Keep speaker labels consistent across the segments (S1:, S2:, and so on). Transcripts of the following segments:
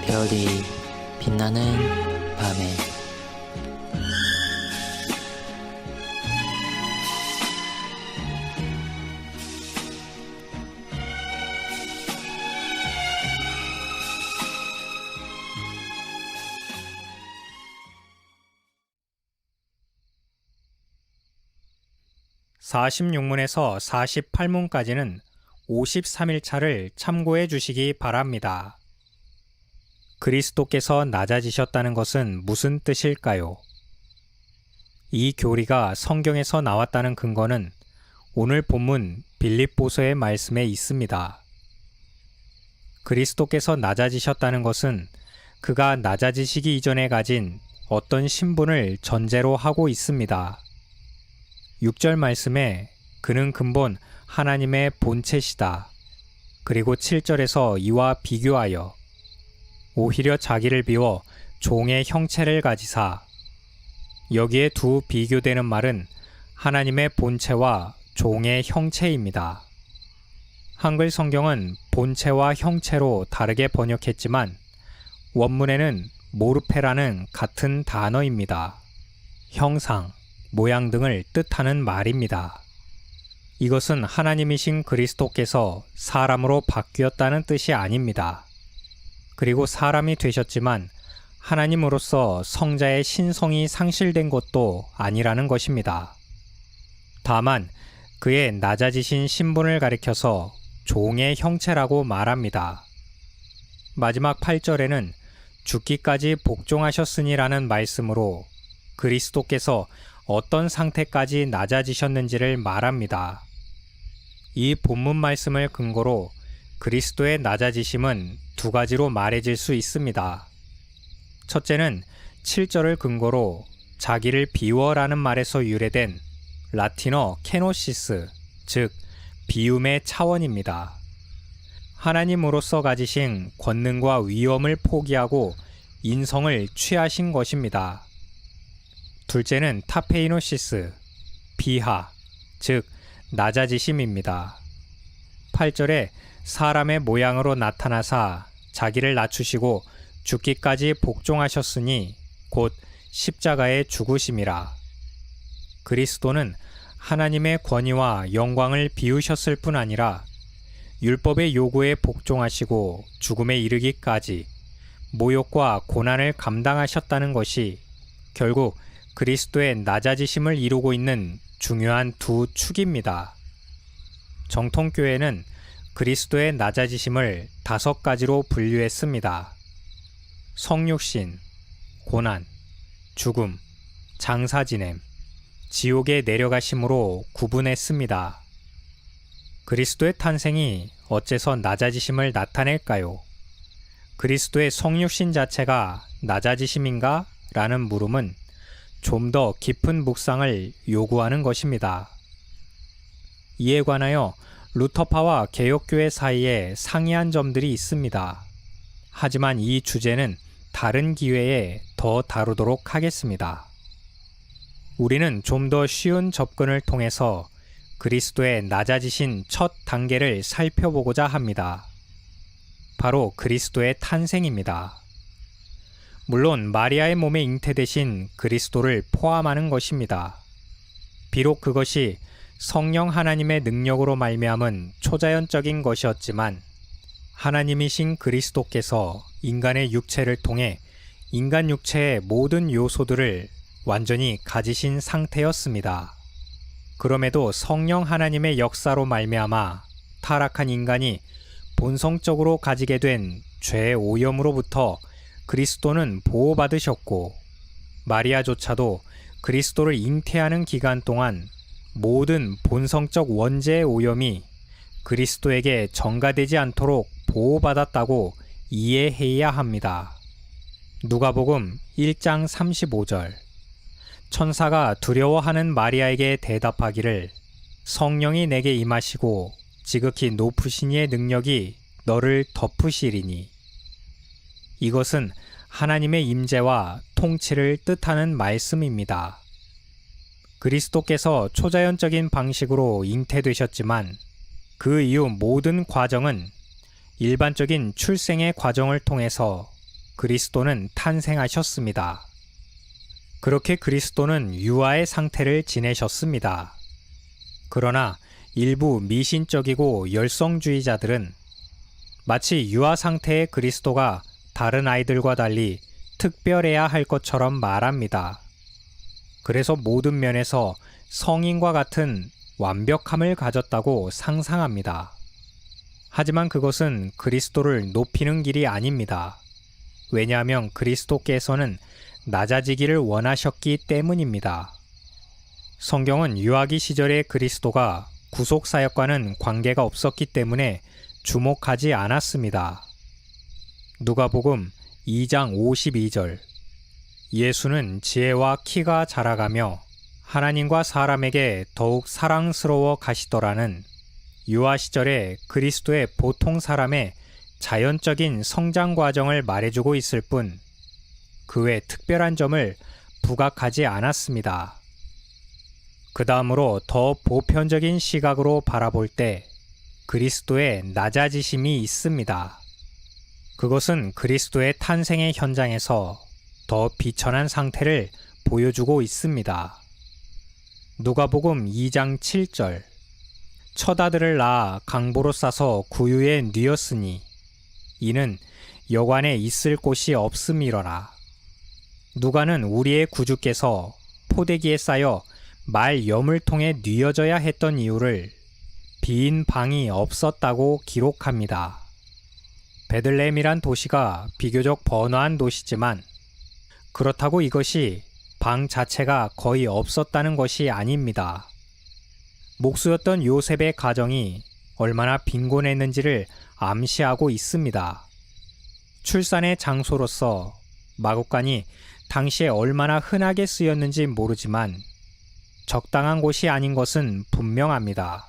S1: 별이 빛나는 밤에
S2: (46문에서 48문까지는) 53일차를 참고해 주시기 바랍니다. 그리스도께서 낮아지셨다는 것은 무슨 뜻일까요? 이 교리가 성경에서 나왔다는 근거는 오늘 본문 빌립보서의 말씀에 있습니다. 그리스도께서 낮아지셨다는 것은 그가 낮아지시기 이전에 가진 어떤 신분을 전제로 하고 있습니다. 6절 말씀에 그는 근본 하나님의 본체시다. 그리고 7절에서 이와 비교하여 오히려 자기를 비워 종의 형체를 가지사, 여기에 두 비교되는 말은 하나님의 본체와 종의 형체입니다. 한글 성경은 본체와 형체로 다르게 번역했지만 원문에는 모르페라는 같은 단어입니다. 형상, 모양 등을 뜻하는 말입니다. 이것은 하나님이신 그리스도께서 사람으로 바뀌었다는 뜻이 아닙니다. 그리고 사람이 되셨지만 하나님으로서 성자의 신성이 상실된 것도 아니라는 것입니다. 다만 그의 낮아지신 신분을 가리켜서 종의 형체라고 말합니다. 마지막 8절에는 죽기까지 복종하셨으니라는 말씀으로 그리스도께서 어떤 상태까지 낮아지셨는지를 말합니다. 이 본문 말씀을 근거로 그리스도의 낮아지심은 두 가지로 말해질 수 있습니다. 첫째는 7절을 근거로 자기를 비워라는 말에서 유래된 라틴어 케노시스, 즉 비움의 차원입니다. 하나님으로서 가지신 권능과 위엄을 포기하고 인성을 취하신 것입니다. 둘째는 타페이노시스, 비하, 즉 낮아지심입니다. 8절에 사람의 모양으로 나타나사 자기를 낮추시고 죽기까지 복종하셨으니 곧 십자가에 죽으심이라. 그리스도는 하나님의 권위와 영광을 비우셨을 뿐 아니라 율법의 요구에 복종하시고 죽음에 이르기까지 모욕과 고난을 감당하셨다는 것이 결국 그리스도의 낮아지심을 이루고 있는 중요한 두 축입니다. 정통교회는 그리스도의 낮아지심을 5가지로 분류했습니다. 성육신, 고난, 죽음, 장사지냄, 지옥에 내려가심으로 구분했습니다. 그리스도의 탄생이 어째서 낮아지심을 나타낼까요? 그리스도의 성육신 자체가 낮아지심인가? 라는 물음은 좀 더 깊은 묵상을 요구하는 것입니다. 이에 관하여 루터파와 개혁교회 사이에 상이한 점들이 있습니다. 하지만 이 주제는 다른 기회에 더 다루도록 하겠습니다. 우리는 좀 더 쉬운 접근을 통해서 그리스도의 낮아지신 첫 단계를 살펴보고자 합니다. 바로 그리스도의 탄생입니다. 물론 마리아의 몸에 잉태되신 그리스도를 포함하는 것입니다. 비록 그것이 성령 하나님의 능력으로 말미암은 초자연적인 것이었지만 하나님이신 그리스도께서 인간의 육체를 통해 인간 육체의 모든 요소들을 완전히 가지신 상태였습니다. 그럼에도 성령 하나님의 역사로 말미암아 타락한 인간이 본성적으로 가지게 된 죄의 오염으로부터 그리스도는 보호받으셨고 마리아조차도 그리스도를 잉태하는 기간 동안 모든 본성적 원죄의 오염이 그리스도에게 전가되지 않도록 보호받았다고 이해해야 합니다. 누가복음 1장 35절 천사가 두려워하는 마리아에게 대답하기를 성령이 내게 임하시고 지극히 높으신 이의 능력이 너를 덮으시리니. 이것은 하나님의 임재와 통치를 뜻하는 말씀입니다. 그리스도께서 초자연적인 방식으로 잉태되셨지만 그 이후 모든 과정은 일반적인 출생의 과정을 통해서 그리스도는 탄생하셨습니다. 그렇게 그리스도는 유아의 상태를 지내셨습니다. 그러나 일부 미신적이고 열성주의자들은 마치 유아 상태의 그리스도가 다른 아이들과 달리 특별해야 할 것처럼 말합니다. 그래서 모든 면에서 성인과 같은 완벽함을 가졌다고 상상합니다. 하지만 그것은 그리스도를 높이는 길이 아닙니다. 왜냐하면 그리스도께서는 낮아지기를 원하셨기 때문입니다. 성경은 유아기 시절의 그리스도가 구속사역과는 관계가 없었기 때문에 주목하지 않았습니다. 누가복음 2장 52절 예수는 지혜와 키가 자라가며 하나님과 사람에게 더욱 사랑스러워 가시더라는 유아 시절의 그리스도의 보통 사람의 자연적인 성장 과정을 말해주고 있을 뿐 그 외 특별한 점을 부각하지 않았습니다. 그 다음으로 더 보편적인 시각으로 바라볼 때 그리스도의 낮아지심이 있습니다. 그것은 그리스도의 탄생의 현장에서 더 비천한 상태를 보여주고 있습니다. 누가복음 2장 7절 첫 아들을 낳아 강보로 싸서 구유에 뉘었으니 이는 여관에 있을 곳이 없음이러라. 누가는 우리의 구주께서 포대기에 쌓여 말 여물통에 뉘어져야 했던 이유를 빈 방이 없었다고 기록합니다. 베들레헴이란 도시가 비교적 번화한 도시지만 그렇다고 이것이 방 자체가 거의 없었다는 것이 아닙니다. 목수였던 요셉의 가정이 얼마나 빈곤했는지를 암시하고 있습니다. 출산의 장소로서 마국간이 당시에 얼마나 흔하게 쓰였는지 모르지만 적당한 곳이 아닌 것은 분명합니다.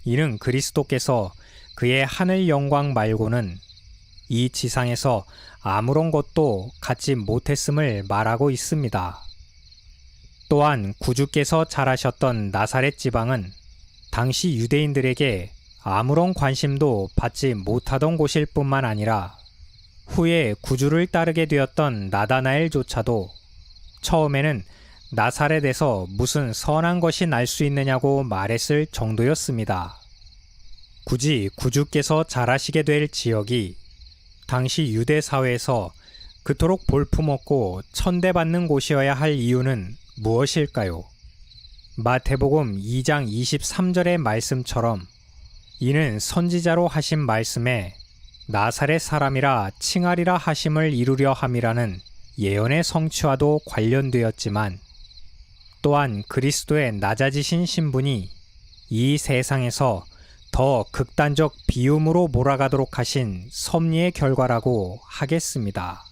S2: 이는 그리스도께서 그의 하늘 영광 말고는 이 지상에서 아무런 것도 갖지 못했음을 말하고 있습니다. 또한 구주께서 자라셨던 나사렛 지방은 당시 유대인들에게 아무런 관심도 받지 못하던 곳일 뿐만 아니라 후에 구주를 따르게 되었던 나다나엘조차도 처음에는 나사렛에서 무슨 선한 것이 날 수 있느냐고 말했을 정도였습니다. 굳이 구주께서 자라시게 될 지역이 당시 유대 사회에서 그토록 볼품없고 천대받는 곳이어야 할 이유는 무엇일까요? 마태복음 2장 23절의 말씀처럼 이는 선지자로 하신 말씀에 나사렛 사람이라 칭하리라 하심을 이루려 함이라는 예언의 성취와도 관련되었지만 또한 그리스도의 낮아지신 신분이 이 세상에서 더 극단적 비움으로 몰아가도록 하신 섭리의 결과라고 하겠습니다.